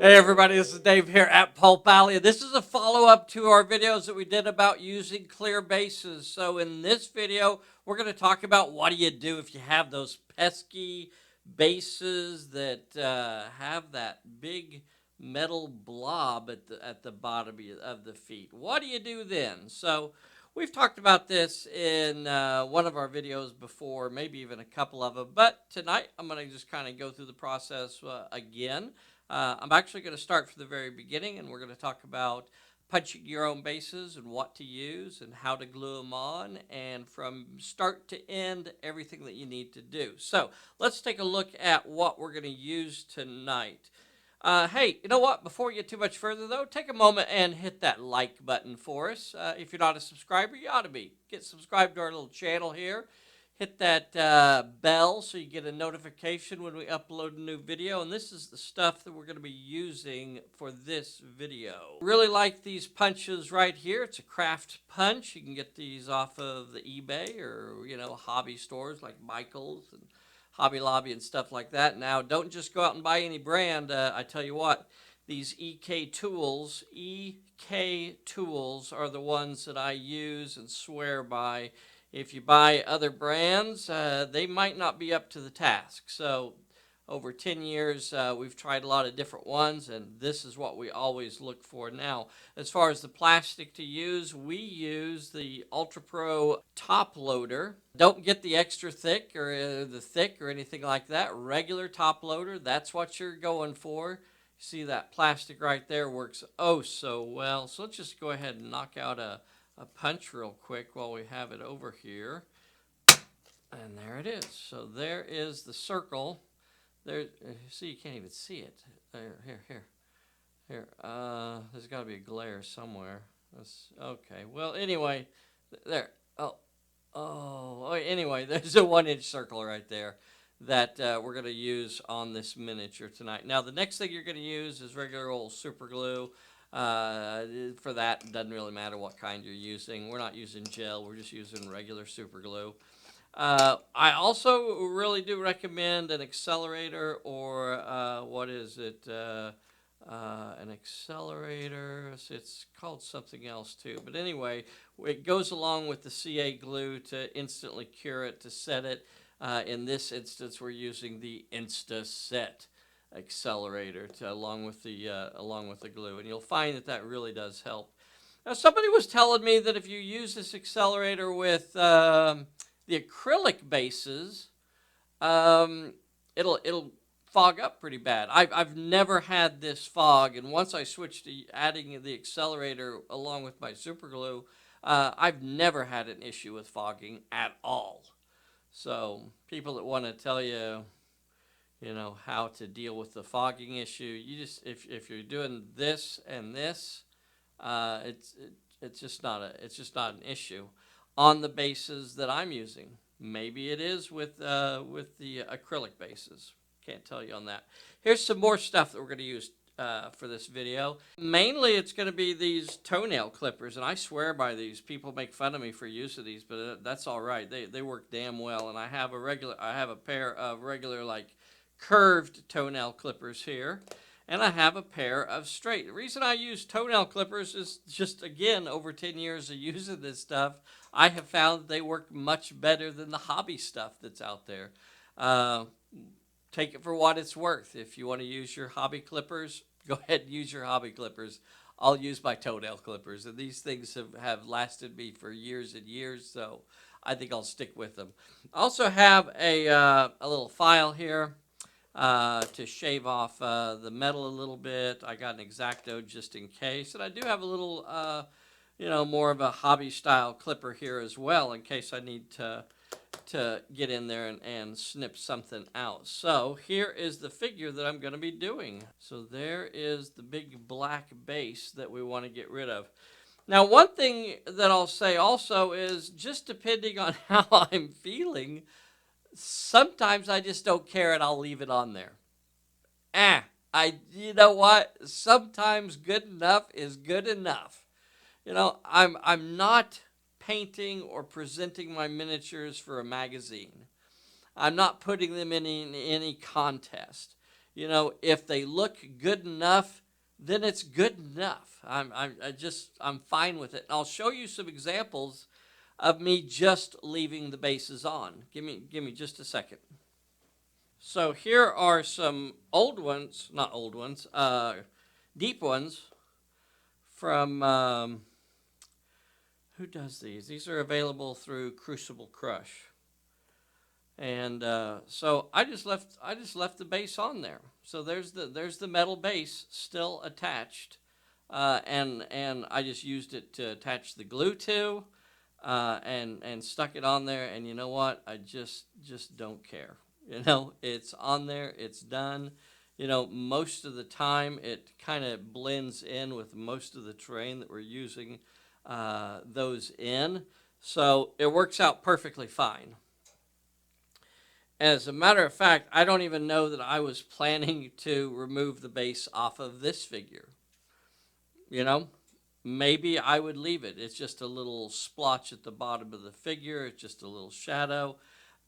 Hey everybody, this is Dave here at Pulp. This is a follow-up to our videos that we did about using clear bases. So in this video, we're going to talk about what do you do if you have those pesky bases that have that big metal blob at the bottom of the feet. What do you do then? So we've talked about this in one of our videos before, maybe even a couple of them. But tonight, I'm going to just kind of go through the process again. I'm actually going to start from the very beginning, and we're going to talk about punching your own bases and what to use and how to glue them on, and from start to end, everything that you need to do. So let's take a look at what we're going to use tonight. Hey, you know what? Before we get too much further, though, take a moment and hit that like button for us. If you're not a subscriber, you ought to be. Get subscribed to our little channel here. Hit that bell so you get a notification when we upload a new video. And this is the stuff that we're going to be using for this video. Really like these punches right here. It's a craft punch. You can get these off of the eBay or, hobby stores like Michael's and Hobby Lobby and stuff like that. Now, don't just go out and buy any brand. I tell you what, these EK tools are the ones that I use and swear by. If you buy other brands, they might not be up to the task. So over 10 years, we've tried a lot of different ones, and this is what we always look for. Now, as far as the plastic to use, we use the Ultra Pro top loader. Don't get the extra thick or the thick or anything like that. Regular top loader, that's what you're going for. See that plastic right there works oh so well. So let's just go ahead and knock out a punch real quick while we have it over here. And there it is. So there is the circle. There, see, you can't even see it. Here. There's got to be a glare somewhere. Okay. Well, anyway, there. Anyway, there's a 1-inch circle right there that we're going to use on this miniature tonight. Now, the next thing you're going to use is regular old super glue. For that, it doesn't really matter what kind you're using. We're not using gel. We're just using regular super glue. I also really do recommend an accelerator or an accelerator. It's called something else too. But anyway, it goes along with the CA glue to instantly cure it, to set it. In this instance, we're using the InstaSet accelerator along with the glue, and you'll find that really does help. Now, somebody was telling me that if you use this accelerator with the acrylic bases, it'll fog up pretty bad. I've never had this fog, and once I switched to adding the accelerator along with my super glue, I've never had an issue with fogging at all. So people that want to tell you, how to deal with the fogging issue, you just if you're doing this and this, it's just not an issue on the bases that I'm using. Maybe it is with the acrylic bases. Can't tell you on that. Here's some more stuff that we're going to use for this video. Mainly, it's going to be these toenail clippers, and I swear by these. People make fun of me for using these, but that's all right. They work damn well, and I have a pair of regular like curved toenail clippers here, and I have a pair of straight. The reason I use toenail clippers is just, again, over 10 years of using this stuff, I have found they work much better than the hobby stuff that's out there. Take it for what it's worth. If you want to use your hobby clippers, go ahead and use your hobby clippers. I'll use my toenail clippers, and these things have lasted me for years and years, so I think I'll stick with them. I also have a little file here to shave off the metal a little bit. I got an X-Acto just in case, and I do have a little, more of a hobby style clipper here as well in case I need to get in there and snip something out. So here is the figure that I'm going to be doing. So there is the big black base that we want to get rid of. Now, one thing that I'll say also is, just depending on how I'm feeling, sometimes I just don't care and I'll leave it on there. You know what? Sometimes good enough is good enough. I'm not painting or presenting my miniatures for a magazine. I'm not putting them in any contest. If they look good enough, then it's good enough. I'm fine with it. And I'll show you some examples of me just leaving the bases on. Give me just a second. So here are some old ones, not old ones, deep ones from who does these? These are available through Crucible Crush. And so I just left the base on there. So there's the metal base still attached, and I just used it to attach the glue to, and stuck it on there. And you know what? I just don't care. It's on there. It's done. Most of the time it kind of blends in with most of the terrain that we're using those in. So it works out perfectly fine. As a matter of fact, I don't even know that I was planning to remove the base off of this figure. You know, maybe I would leave it. It's just a little splotch at the bottom of the figure. It's just a little shadow.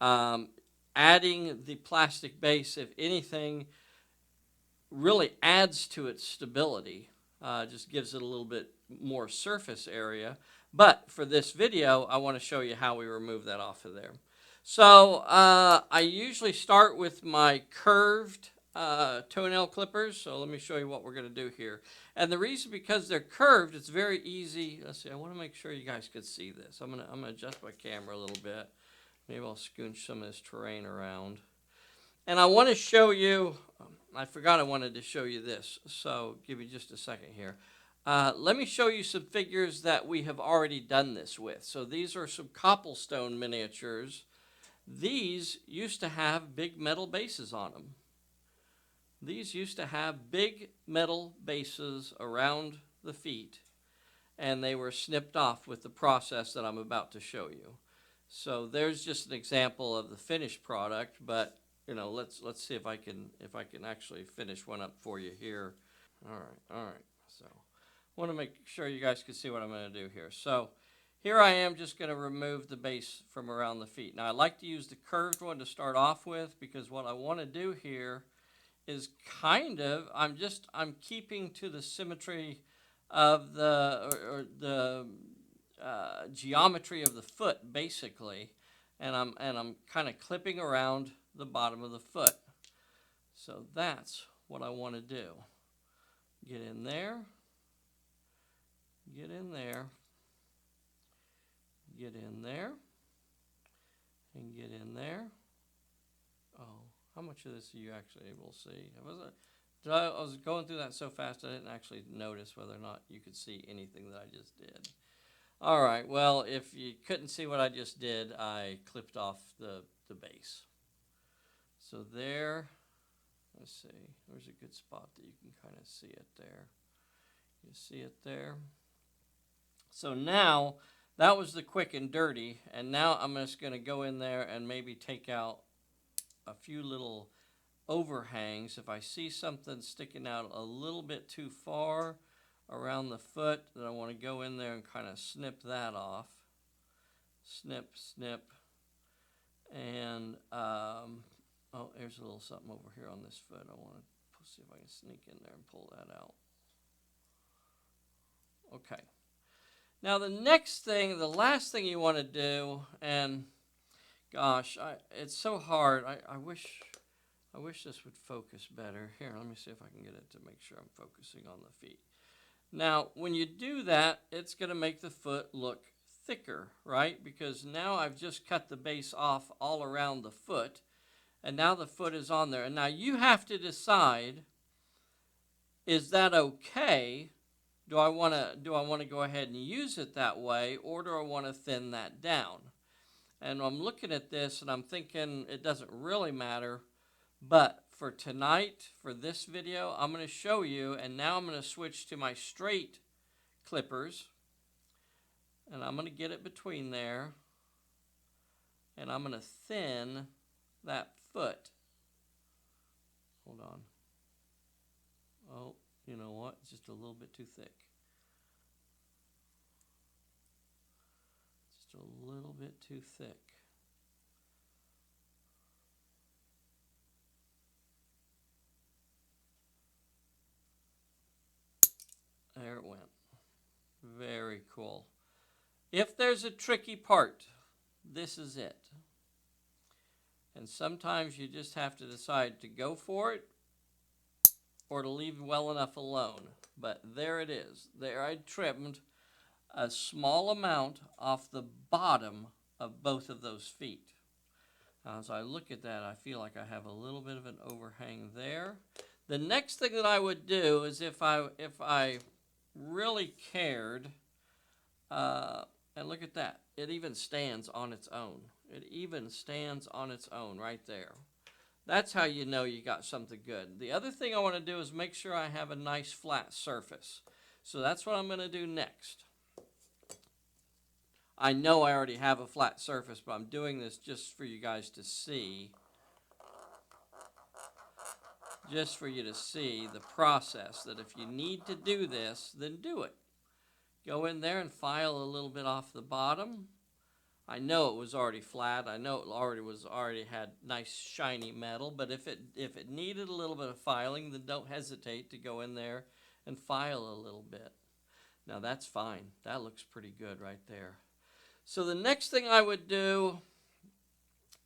Um, Adding the plastic base, if anything, really adds to its stability. Just gives it a little bit more surface area. But for this video, I want to show you how we remove that off of there. So I usually start with my curved toenail clippers. So let me show you what we're going to do here. And the reason, because they're curved, it's very easy. Let's see, I want to make sure you guys could see this. I'm gonna adjust my camera a little bit. Maybe I'll scooch some of this terrain around. And I want to show you, I forgot I wanted to show you this, so give me just a second here. Let me show you some figures that we have already done this with. So these are some cobblestone miniatures. These used to have big metal bases on them. These used to have big metal bases around the feet, and they were snipped off with the process that I'm about to show you. So there's just an example of the finished product, but let's see if I can actually finish one up for you here. All right. So I want to make sure you guys can see what I'm going to do here. So here I am just going to remove the base from around the feet. Now I like to use the curved one to start off with, because what I want to do here is I'm keeping to the symmetry of the geometry of the foot, basically, and I'm kind of clipping around the bottom of the foot. So that's what I want to do. Get in there, get in there, get in there, and get in there. Oh, how much of this are you actually able to see? I was going through that so fast I didn't actually notice whether or not you could see anything that I just did. All right, well, if you couldn't see what I just did, I clipped off the base. So there, let's see, there's a good spot that you can kind of see it there. You see it there? So now, that was the quick and dirty, and now I'm just going to go in there and maybe take out a few little overhangs. If I see something sticking out a little bit too far around the foot, then I want to go in there and kind of snip that off. Snip, snip. And, oh, there's a little something over here on this foot. I want to see if I can sneak in there and pull that out. Okay. Now the next thing, the last thing you want to do, and gosh, it's so hard. I wish this would focus better. Here, let me see if I can get it to make sure I'm focusing on the feet. Now, when you do that, it's going to make the foot look thicker, right? Because now I've just cut the base off all around the foot, and now the foot is on there. And now you have to decide, is that okay? Do I want to go ahead and use it that way, or do I want to thin that down? And I'm looking at this and I'm thinking it doesn't really matter. But for tonight, for this video, I'm going to show you, and now I'm going to switch to my straight clippers, and I'm going to get it between there, and I'm going to thin that foot. Hold on. Oh, you know what? It's just a little bit too thick. Just a little bit too thick. There it went. Very cool. If there's a tricky part, this is it. And sometimes you just have to decide to go for it or to leave well enough alone. But there it is. There I trimmed a small amount off the bottom of both of those feet. As I look at that, I feel like I have a little bit of an overhang there. The next thing that I would do is if I really cared, and look at that, it even stands on its own. It even stands on its own right there. That's how you know you got something good. The other thing I want to do is make sure I have a nice flat surface. So that's what I'm going to do next. I know I already have a flat surface, but I'm doing this just for you guys to see. Just for you to see the process, that if you need to do this, then do it. Go in there and file a little bit off the bottom. I know it was already flat. I know it already had nice shiny metal, but if it needed a little bit of filing, then don't hesitate to go in there and file a little bit. Now that's fine. That looks pretty good right there. So the next thing I would do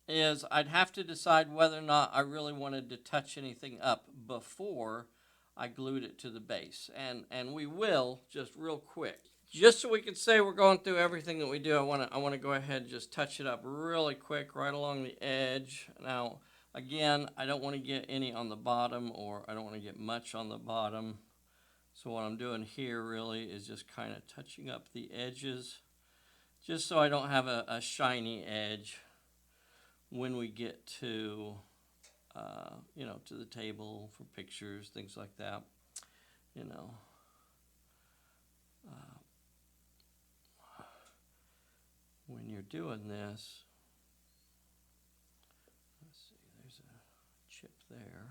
is I'd have to decide whether or not I really wanted to touch anything up before I glued it to the base. And we will, just real quick. Just so we can say we're going through everything that we do, I want to go ahead and just touch it up really quick right along the edge. Now, again, I don't want to get any on the bottom, or I don't want to get much on the bottom. So what I'm doing here really is just kind of touching up the edges, just so I don't have a shiny edge when we get to, to the table for pictures, things like that, when you're doing this, let's see, there's a chip there.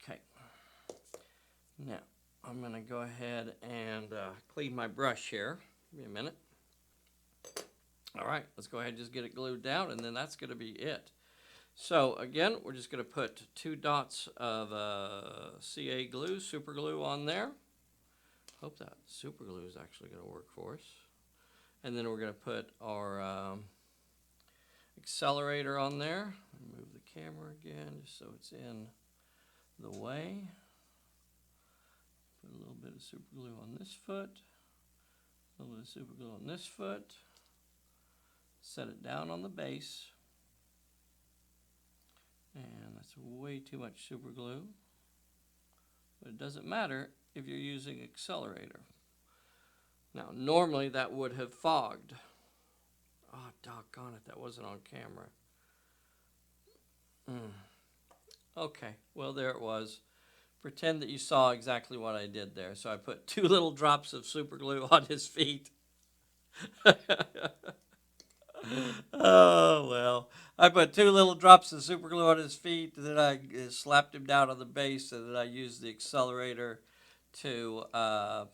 Okay. Now, I'm going to go ahead and clean my brush here. Give me a minute. All right, let's go ahead and just get it glued down, and then that's going to be it. So again, we're just going to put 2 dots of CA glue, super glue on there. Hope that super glue is actually going to work for us. And then we're going to put our accelerator on there. Move the camera again just so it's in the way. Put a little bit of super glue on this foot. A little bit of super glue on this foot. Set it down on the base. And that's way too much super glue. But it doesn't matter if you're using accelerator. Now, normally that would have fogged. Oh, doggone it, that wasn't on camera. Okay, well, there it was. Pretend that you saw exactly what I did there. So I put 2 little drops of super glue on his feet. Oh, well. I put 2 little drops of super glue on his feet, and then I slapped him down on the base, and then I used the accelerator to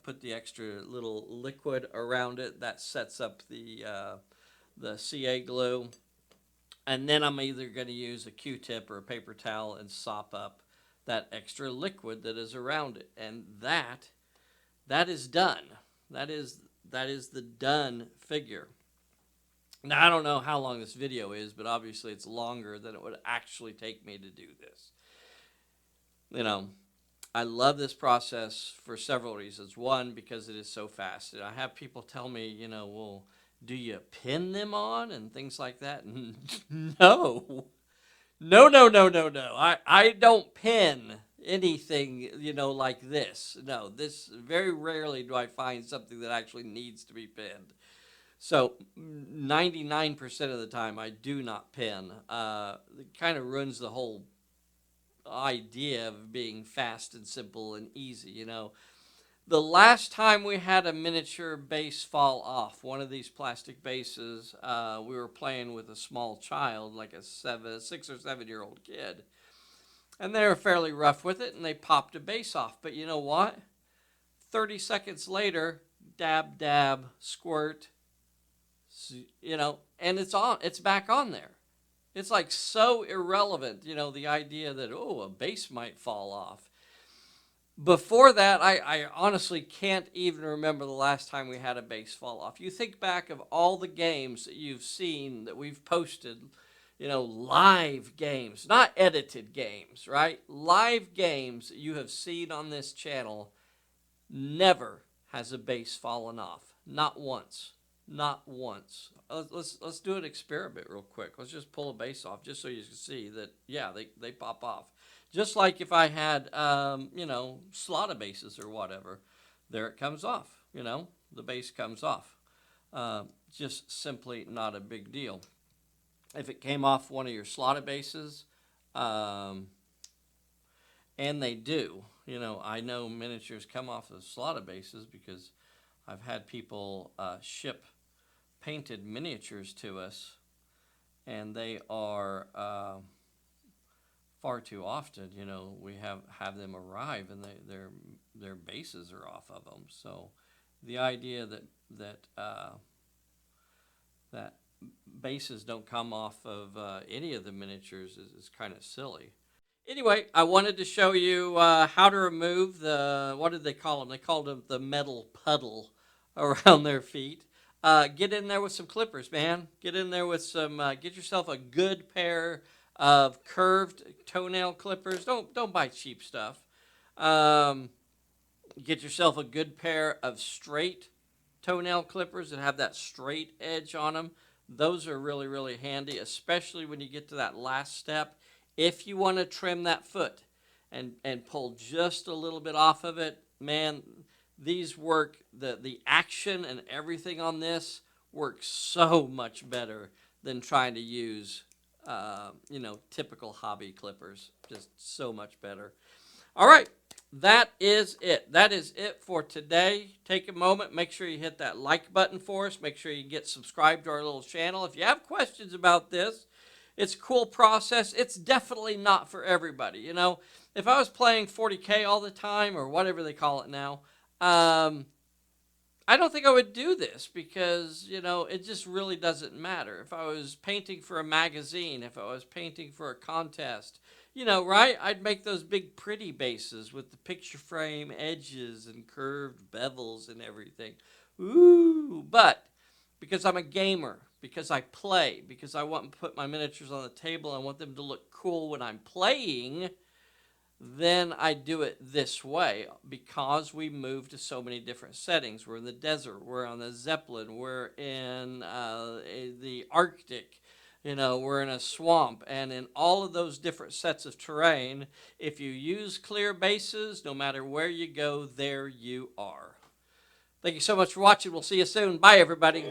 put the extra little liquid around it. That sets up the CA glue. And then I'm either going to use a Q-tip or a paper towel and sop up that extra liquid that is around it. And that is done. That is the done figure. Now, I don't know how long this video is, but obviously it's longer than it would actually take me to do this. I love this process for several reasons. One, because it is so fast. And I have people tell me, well, do you pin them on and things like that? No. No. I don't pin anything, like this. No, this, very rarely do I find something that actually needs to be pinned. So 99% of the time I do not pin. It kind of ruins the whole idea of being fast and simple and easy, The last time we had a miniature base fall off, one of these plastic bases, we were playing with a small child, like a 6 or 7 year old kid. And they were fairly rough with it, and they popped a base off. But you know what? 30 seconds later, dab, dab, squirt, and it's back on there. It's like so irrelevant, the idea that, oh, a base might fall off. Before that, I honestly can't even remember the last time we had a base fall off. You think back of all the games that you've seen that we've posted, live games, not edited games, right? Live games that you have seen on this channel, never has a base fallen off. Not once. Not once. Let's do an experiment real quick. Let's just pull a base off just so you can see that, yeah, they pop off. Just like if I had, slot bases or whatever, there it comes off. The base comes off. Just simply not a big deal. If it came off one of your slotted bases, and they do, I know miniatures come off of slotted bases because I've had people ship painted miniatures to us, and they are far too often. We have them arrive and their bases are off of them. So the idea that bases don't come off of any of the miniatures is kind of silly. Anyway, I wanted to show you how to remove what did they call them? They called them the metal puddle around their feet. Get in there with some clippers, man. Get in there with get yourself a good pair of curved toenail clippers. Don't buy cheap stuff. Get yourself a good pair of straight toenail clippers that have that straight edge on them. Those are really, really handy, especially when you get to that last step. If you want to trim that foot and pull just a little bit off of it, man, these work, the action and everything on this works so much better than trying to use, typical hobby clippers. Just so much better. All right, that is it. That is it for today. Take a moment, make sure you hit that like button for us. Make sure you get subscribed to our little channel. If you have questions about this, it's a cool process. It's definitely not for everybody. If I was playing 40K all the time, or whatever they call it now, I don't think I would do this because, it just really doesn't matter. If I was painting for a magazine, if I was painting for a contest, right? I'd make those big pretty bases with the picture frame edges and curved bevels and everything. Ooh, but because I'm a gamer, because I play, because I want to put my miniatures on the table, I want them to look cool when I'm playing, then I do it this way because we move to so many different settings. We're in the desert, we're on the Zeppelin, we're in the Arctic, we're in a swamp, and in all of those different sets of terrain, if you use clear bases, no matter where you go, there you are. Thank you so much for watching. We'll see you soon. Bye, everybody.